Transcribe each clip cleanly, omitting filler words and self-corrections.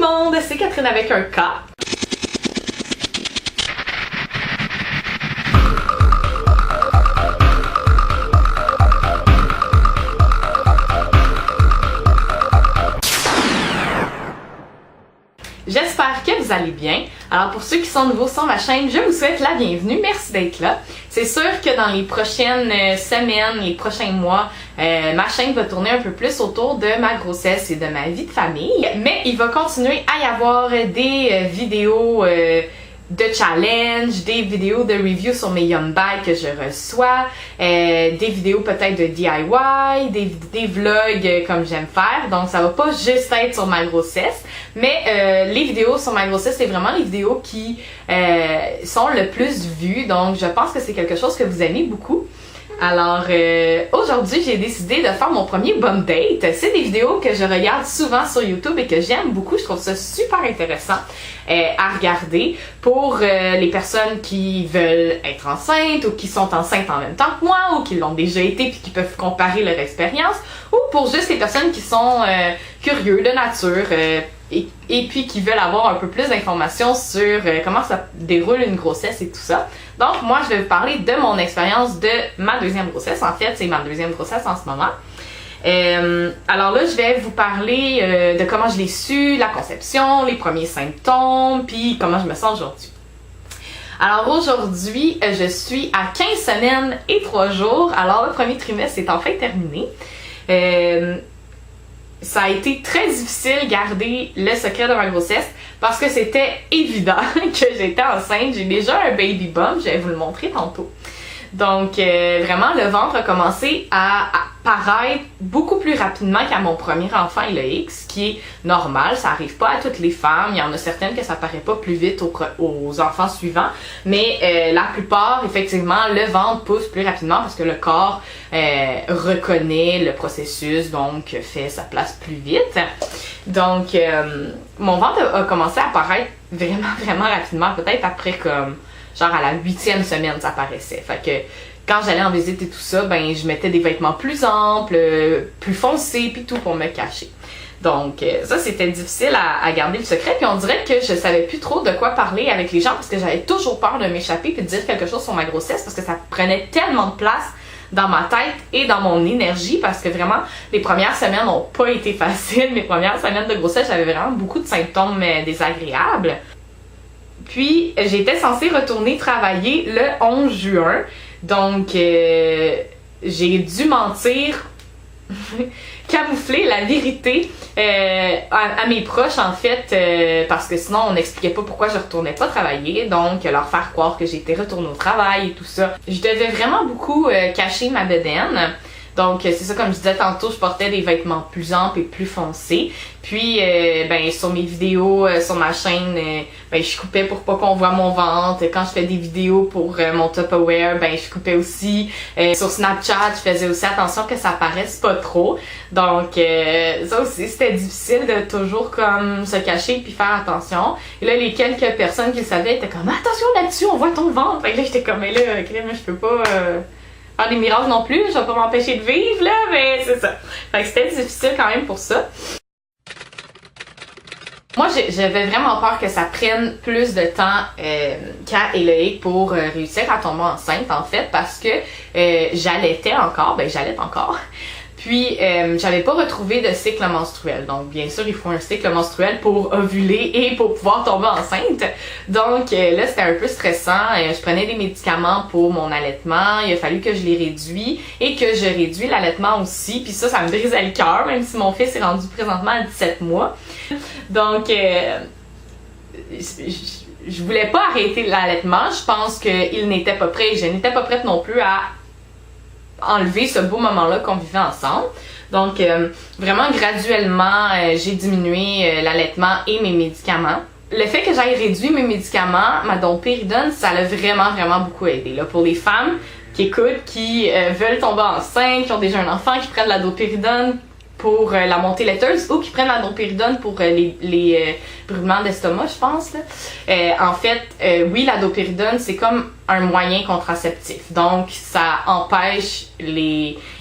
monde, c'est Catherine avec un K. J'espère que vous allez bien. Alors pour ceux qui sont nouveaux sur ma chaîne, je vous souhaite la bienvenue. Merci d'être là. C'est sûr que dans les prochaines semaines, les prochains mois, ma chaîne va tourner un peu plus autour de ma grossesse et de ma vie de famille. Mais il va continuer à y avoir des vidéos de challenge, des vidéos de review sur mes Yum Bags que je reçois, des vidéos peut-être de DIY, des vlogs comme j'aime faire. Donc ça va pas juste être sur ma grossesse, mais les vidéos sur ma grossesse, c'est vraiment les vidéos qui sont le plus vues. Donc je pense que c'est quelque chose que vous aimez beaucoup. Alors aujourd'hui, j'ai décidé de faire mon premier bum date. C'est des vidéos que je regarde souvent sur YouTube et que j'aime beaucoup. Je trouve ça super intéressant à regarder pour les personnes qui veulent être enceintes ou qui sont enceintes en même temps que moi ou qui l'ont déjà été puis qui peuvent comparer leur expérience, ou pour juste les personnes qui sont curieux de nature et puis qui veulent avoir un peu plus d'informations sur comment ça déroule une grossesse et tout ça. Donc moi, je vais vous parler de mon expérience de ma deuxième grossesse. En fait, c'est ma deuxième grossesse en ce moment. Alors là, je vais vous parler de comment je l'ai su, la conception, les premiers symptômes, puis comment je me sens aujourd'hui. Alors aujourd'hui, je suis à 15 semaines et 3 jours. Alors le premier trimestre est enfin terminé. Ça a été très difficile de garder le secret de ma grossesse parce que c'était évident que j'étais enceinte. J'ai déjà un baby bump, je vais vous le montrer tantôt. Donc vraiment, le ventre a commencé à paraître beaucoup plus rapidement qu'à mon premier enfant Eloïx, ce qui est normal, ça arrive pas à toutes les femmes. Il y en a certaines que ça paraît pas plus vite aux enfants suivants, mais la plupart, effectivement, le ventre pousse plus rapidement parce que le corps reconnaît le processus, donc fait sa place plus vite. Donc mon ventre a commencé à apparaître vraiment rapidement, peut-être après comme genre à la 8e semaine ça apparaissait. Fait que quand j'allais en visite et tout ça, ben je mettais des vêtements plus amples, plus foncés puis tout pour me cacher. Donc ça c'était difficile à garder le secret, puis on dirait que je savais plus trop de quoi parler avec les gens parce que j'avais toujours peur de m'échapper puis de dire quelque chose sur ma grossesse parce que ça prenait tellement de place dans ma tête et dans mon énergie, parce que vraiment les premières semaines n'ont pas été faciles. Mes premières semaines de grossesse, j'avais vraiment beaucoup de symptômes désagréables. Puis j'étais censée retourner travailler le 11 juin. Donc, j'ai dû mentir, camoufler la vérité à mes proches, en fait, parce que sinon, on n'expliquait pas pourquoi je retournais pas travailler. Donc, leur faire croire que j'étais retournée au travail et tout ça. Je devais vraiment beaucoup cacher ma bedaine. Donc, c'est ça, comme je disais tantôt, je portais des vêtements plus amples et plus foncés. Puis, ben, sur mes vidéos, sur ma chaîne, ben, je coupais pour pas qu'on voit mon ventre. Quand je fais des vidéos pour mon Tupperware, ben, je coupais aussi. Sur Snapchat, je faisais aussi attention que ça paraisse pas trop. Donc, ça aussi, c'était difficile de toujours comme se cacher puis faire attention. Et là, les quelques personnes qui le savaient étaient comme, attention là-dessus, on voit ton ventre. Fait que là, j'étais comme, mais là, je peux pas faire des miracles non plus, je vais pas m'empêcher de vivre, là, mais c'est ça. Fait que c'était difficile quand même pour ça. Moi, j'avais vraiment peur que ça prenne plus de temps qu'à Eloïc pour réussir à tomber enceinte, en fait, parce que j'allaitais encore. Puis, j'avais pas retrouvé de cycle menstruel. Donc, bien sûr, il faut un cycle menstruel pour ovuler et pour pouvoir tomber enceinte. Donc, là, c'était un peu stressant. Je prenais des médicaments pour mon allaitement. Il a fallu que je les réduise et que je réduis l'allaitement aussi. Puis ça me brisait le cœur, même si mon fils est rendu présentement à 17 mois. Donc, je voulais pas arrêter l'allaitement. Je pense qu'il n'était pas prêt et je n'étais pas prête non plus à enlever ce beau moment-là qu'on vivait ensemble. Donc, vraiment graduellement, j'ai diminué l'allaitement et mes médicaments. Le fait que j'aille réduire mes médicaments, ma domperidone, ça l'a vraiment beaucoup aidé. Là, pour les femmes qui écoutent, qui veulent tomber enceintes, qui ont déjà un enfant, qui prennent la domperidone pour la montée laiteuse ou qui prennent la domperidone pour les brûlements d'estomac, je pense. Là. En fait, oui, la domperidone, c'est comme un moyen contraceptif. Donc, ça empêche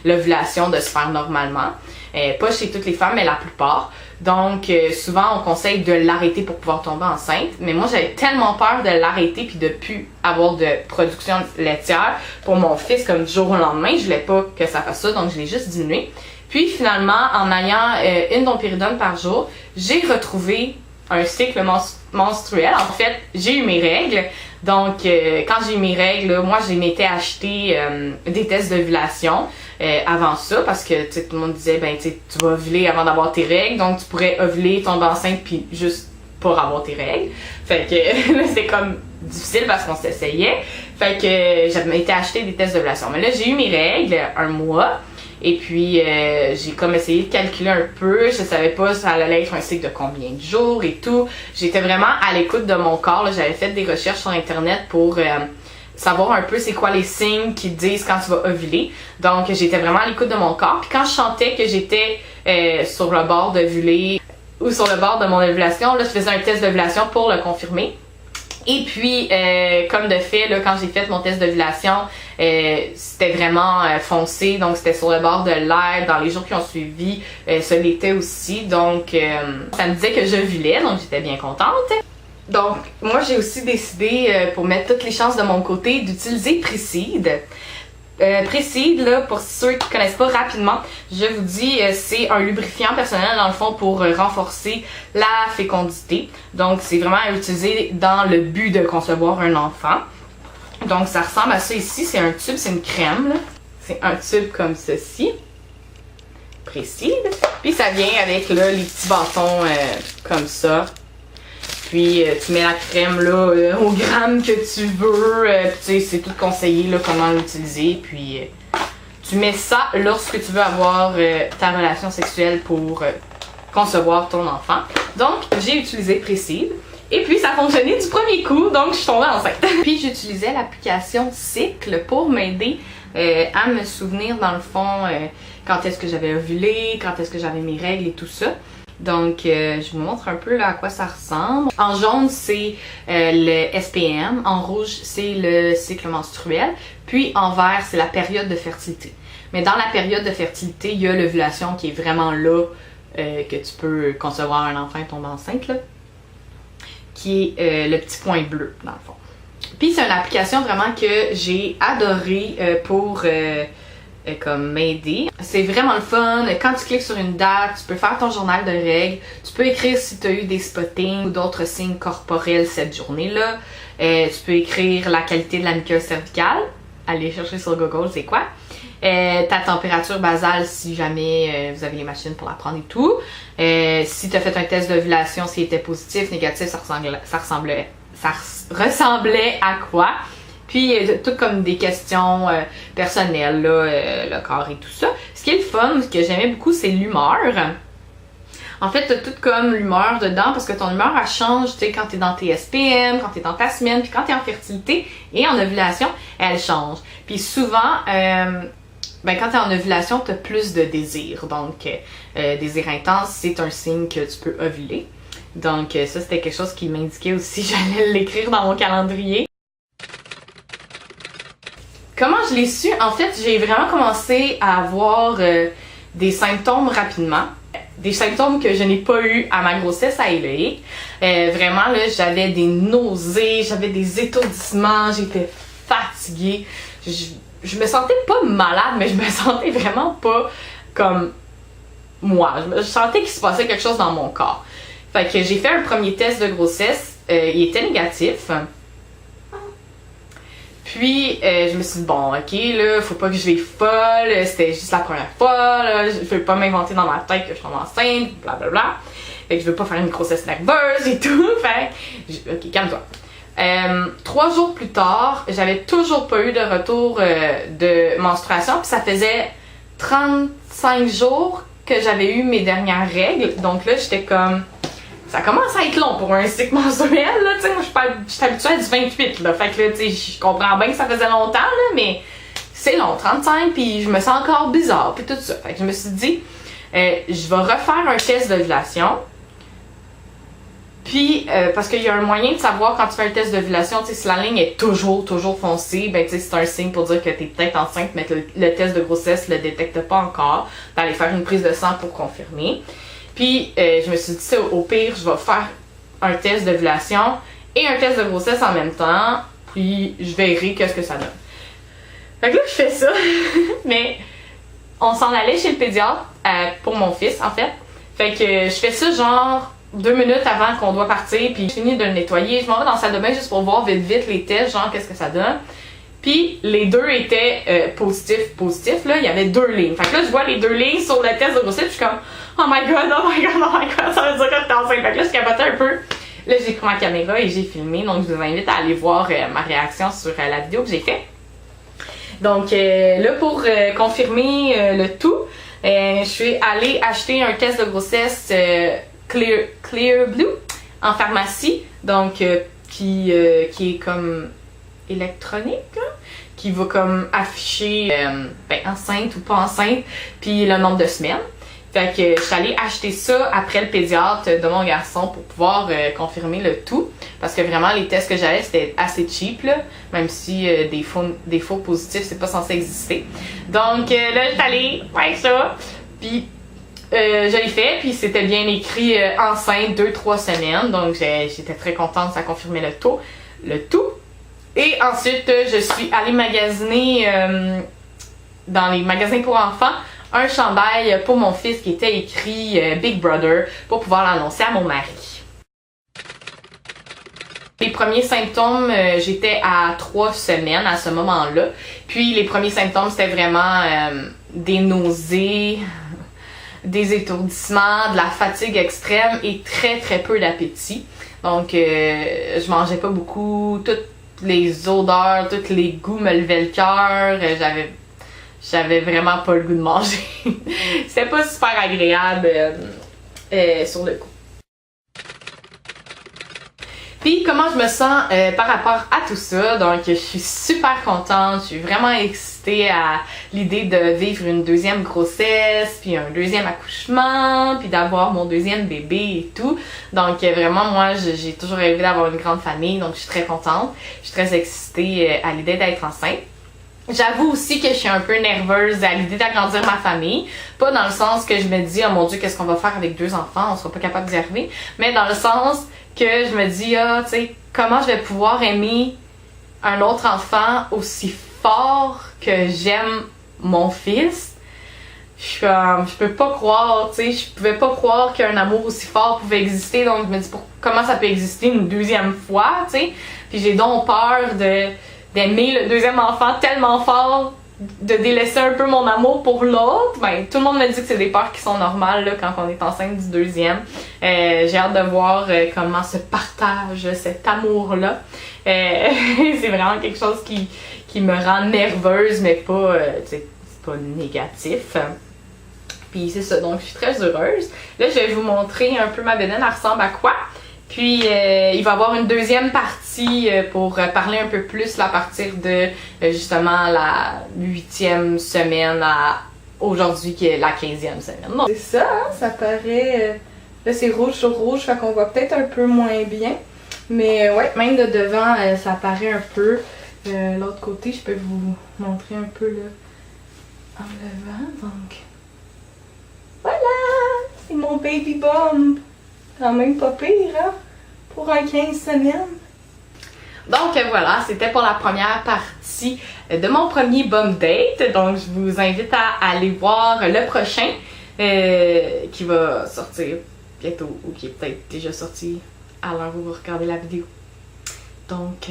l'ovulation de se faire normalement. Pas chez toutes les femmes, mais la plupart. Donc, souvent, on conseille de l'arrêter pour pouvoir tomber enceinte. Mais moi, j'avais tellement peur de l'arrêter puis de plus avoir de production laitière pour mon fils comme du jour au lendemain. Je voulais pas que ça fasse ça, donc je l'ai juste diminué. Puis finalement, en ayant une domperidone par jour, j'ai retrouvé un cycle menstruel. En fait, j'ai eu mes règles. Donc, quand j'ai eu mes règles, là, moi, je m'étais acheté des tests d'ovulation avant ça parce que tout le monde disait, ben, tu vas ovuler avant d'avoir tes règles. Donc, tu pourrais ovuler, tomber enceinte, puis juste pour avoir tes règles. Fait que là, c'était comme difficile parce qu'on s'essayait. Fait que j'avais été acheter des tests d'ovulation. Mais là, j'ai eu mes règles un mois. Et puis, j'ai comme essayé de calculer un peu. Je savais pas si ça allait être un cycle de combien de jours et tout. J'étais vraiment à l'écoute de mon corps. Là. J'avais fait des recherches sur Internet pour savoir un peu c'est quoi les signes qui disent quand tu vas ovuler. Donc, j'étais vraiment à l'écoute de mon corps. Puis quand je sentais que j'étais sur le bord d'ovuler ou sur le bord de mon ovulation, là, je faisais un test d'ovulation pour le confirmer. Et puis, comme de fait, là, quand j'ai fait mon test d'ovulation, c'était vraiment foncé, donc c'était sur le bord de l'air. Dans les jours qui ont suivi, ça l'était aussi. Donc, ça me disait que j'ovulais, donc j'étais bien contente. Donc, moi, j'ai aussi décidé, pour mettre toutes les chances de mon côté, d'utiliser Presseed. Presseed, là, pour ceux qui ne connaissent pas rapidement, je vous dis, c'est un lubrifiant personnel dans le fond pour renforcer la fécondité. Donc, c'est vraiment à utiliser dans le but de concevoir un enfant. Donc, ça ressemble à ça ici. C'est un tube, c'est une crème. C'est un tube comme ceci. Presseed. Puis, ça vient avec là, les petits bâtons comme ça. Puis tu mets la crème là au gramme que tu veux. Tu sais, c'est tout conseillé là, comment l'utiliser. Puis tu mets ça lorsque tu veux avoir ta relation sexuelle pour concevoir ton enfant. Donc j'ai utilisé Presseed. Et puis ça a fonctionné du premier coup, donc je suis tombée enceinte. Puis j'utilisais l'application Cycle pour m'aider à me souvenir dans le fond quand est-ce que j'avais ovulé, quand est-ce que j'avais mes règles et tout ça. Donc, je vous montre un peu là, à quoi ça ressemble. En jaune, c'est le SPM. En rouge, c'est le cycle menstruel. Puis, en vert, c'est la période de fertilité. Mais dans la période de fertilité, il y a l'ovulation qui est vraiment là, que tu peux concevoir un enfant et tomber enceinte, là, qui est le petit point bleu, dans le fond. Puis, c'est une application vraiment que j'ai adorée pour... comme m'aider. C'est vraiment le fun. Quand tu cliques sur une date, tu peux faire ton journal de règles. Tu peux écrire si tu as eu des spottings ou d'autres signes corporels cette journée-là. Tu peux écrire la qualité de la muqueuse cervicale. Allez chercher sur Google, c'est quoi. Ta température basale si jamais vous avez les machines pour la prendre et tout. Si tu as fait un test d'ovulation, s'il était positif, négatif, ça ressemblait à quoi. Puis, tout comme des questions personnelles, là, le corps et tout ça. Ce qui est le fun, ce que j'aimais beaucoup, c'est l'humeur. En fait, t'as tout comme l'humeur dedans, parce que ton humeur, elle change, tu sais, quand t'es dans tes SPM, quand t'es dans ta semaine, puis quand t'es en fertilité et en ovulation, elle change. Puis souvent, quand t'es en ovulation, t'as plus de désir. Donc, désir intense, c'est un signe que tu peux ovuler. Donc, ça, c'était quelque chose qui m'indiquait aussi, j'allais l'écrire dans mon calendrier. Comment je l'ai su? En fait, j'ai vraiment commencé à avoir des symptômes rapidement. Des symptômes que je n'ai pas eu à ma grossesse à Éloïc. Vraiment, là, j'avais des nausées, j'avais des étourdissements, j'étais fatiguée. Je me sentais pas malade, mais je me sentais vraiment pas comme moi. Je sentais qu'il se passait quelque chose dans mon corps. Fait que j'ai fait un premier test de grossesse. Il était négatif. Puis, je me suis dit, bon, ok, là, faut pas que je vive folle, c'était juste la première fois, là, je veux pas m'inventer dans ma tête que je tombe enceinte, blablabla. Fait que je veux pas faire une grossesse nerveuse et tout, fait ok, calme-toi. 3 jours plus tard, j'avais toujours pas eu de retour de menstruation, puis ça faisait 35 jours que j'avais eu mes dernières règles, donc là, j'étais comme... Ça commence à être long pour un cycle menstruel, là, tu sais, moi je suis habituée à du 28, là, fait que là, tu sais, je comprends bien que ça faisait longtemps, là, mais c'est long, 35, puis je me sens encore bizarre, puis tout ça. Fait que je me suis dit, je vais refaire un test d'ovulation, puis, parce qu'il y a un moyen de savoir quand tu fais un test d'ovulation, tu sais, si la ligne est toujours foncée, ben tu sais, c'est un signe pour dire que t'es peut-être enceinte, mais que le test de grossesse le détecte pas encore, d'aller faire une prise de sang pour confirmer. Puis je me suis dit, au pire, je vais faire un test d'ovulation et un test de grossesse en même temps, puis je verrai qu'est-ce que ça donne. Fait que là, je fais ça, mais on s'en allait chez le pédiatre pour mon fils, en fait. Fait que je fais ça genre 2 minutes avant qu'on doit partir, puis je finis de le nettoyer. Je m'en vais dans la salle de bain juste pour voir vite les tests, genre qu'est-ce que ça donne. Puis les deux étaient positifs, là, il y avait 2 lignes. Fait que là, je vois les 2 lignes sur le test de grossesse, puis je suis comme oh my god, ça veut dire que t'es enceinte. Fait que là, je capotais un peu. Là, j'ai pris ma caméra et j'ai filmé, donc je vous invite à aller voir ma réaction sur la vidéo que j'ai faite. Donc là, pour confirmer le tout, je suis allée acheter un test de grossesse Clear Blue en pharmacie, donc qui est comme électronique, hein, qui va comme afficher enceinte ou pas enceinte, puis le nombre de semaines. Fait que je suis allée acheter ça après le pédiatre de mon garçon pour pouvoir confirmer le tout. Parce que vraiment, les tests que j'avais, c'était assez cheap, là, même si des faux positifs, c'est pas censé exister. Donc là, je suis allée faire ça. Puis je l'ai fait, puis c'était bien écrit enceinte 2-3 semaines. Donc j'étais très contente, ça confirmait le tout. Et ensuite, je suis allée magasiner dans les magasins pour enfants un chandail pour mon fils qui était écrit Big Brother pour pouvoir l'annoncer à mon mari. Les premiers symptômes, j'étais à 3 semaines à ce moment-là. Puis les premiers symptômes, c'était vraiment des nausées, des étourdissements, de la fatigue extrême et très peu d'appétit. Donc je mangeais pas beaucoup, toutes les odeurs, tous les goûts me levaient le cœur, j'avais vraiment pas le goût de manger. C'était pas super agréable sur le coup. Puis comment je me sens par rapport à tout ça, donc je suis super contente, je suis vraiment excitée à l'idée de vivre une deuxième grossesse, puis un deuxième accouchement, puis d'avoir mon deuxième bébé et tout. Donc vraiment moi j'ai toujours rêvé d'avoir une grande famille, donc je suis très contente, je suis très excitée à l'idée d'être enceinte. J'avoue aussi que je suis un peu nerveuse à l'idée d'agrandir ma famille. Pas dans le sens que je me dis, oh mon Dieu, qu'est-ce qu'on va faire avec 2 enfants, on sera pas capable d'y arriver. Mais dans le sens que je me dis, tu sais, comment je vais pouvoir aimer un autre enfant aussi fort que j'aime mon fils. Je peux pas croire, tu sais, je pouvais pas croire qu'un amour aussi fort pouvait exister. Donc je me dis, comment ça peut exister une deuxième fois, tu sais. Puis j'ai donc peur d'aimer le deuxième enfant tellement fort, de délaisser un peu mon amour pour l'autre. Ben, tout le monde me dit que c'est des peurs qui sont normales là, quand on est enceinte du deuxième. J'ai hâte de voir comment se partage cet amour-là. C'est vraiment quelque chose qui me rend nerveuse, mais pas, c'est pas négatif. Puis c'est ça, donc je suis très heureuse. Là, je vais vous montrer un peu ma bédaine, elle ressemble à quoi. Puis il va y avoir une deuxième partie pour parler un peu plus là, à partir de justement la 8e semaine à aujourd'hui qui est la 15e semaine. C'est ça, hein? Ça paraît... là c'est rouge sur rouge, fait qu'on voit peut-être un peu moins bien. Mais ouais, même de devant, ça paraît un peu. L'autre côté, je peux vous montrer un peu là en levant. Donc voilà, c'est mon baby bump. Quand même pas pire, hein? Pour un 15 semaines. Donc voilà, c'était pour la première partie de mon premier bum date. Donc je vous invite à aller voir le prochain qui va sortir bientôt ou qui est peut-être déjà sorti à l'heure où vous regardez la vidéo. Donc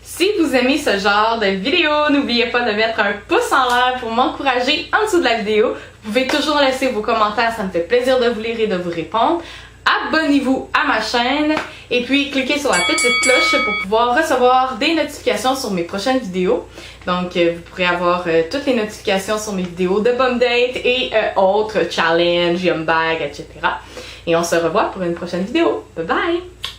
si vous aimez ce genre de vidéo, n'oubliez pas de mettre un pouce en l'air pour m'encourager en dessous de la vidéo. Vous pouvez toujours laisser vos commentaires, ça me fait plaisir de vous lire et de vous répondre. Abonnez-vous à ma chaîne et puis cliquez sur la petite cloche pour pouvoir recevoir des notifications sur mes prochaines vidéos. Donc vous pourrez avoir toutes les notifications sur mes vidéos de bum date et autres challenges, yum bag, etc. Et on se revoit pour une prochaine vidéo. Bye bye!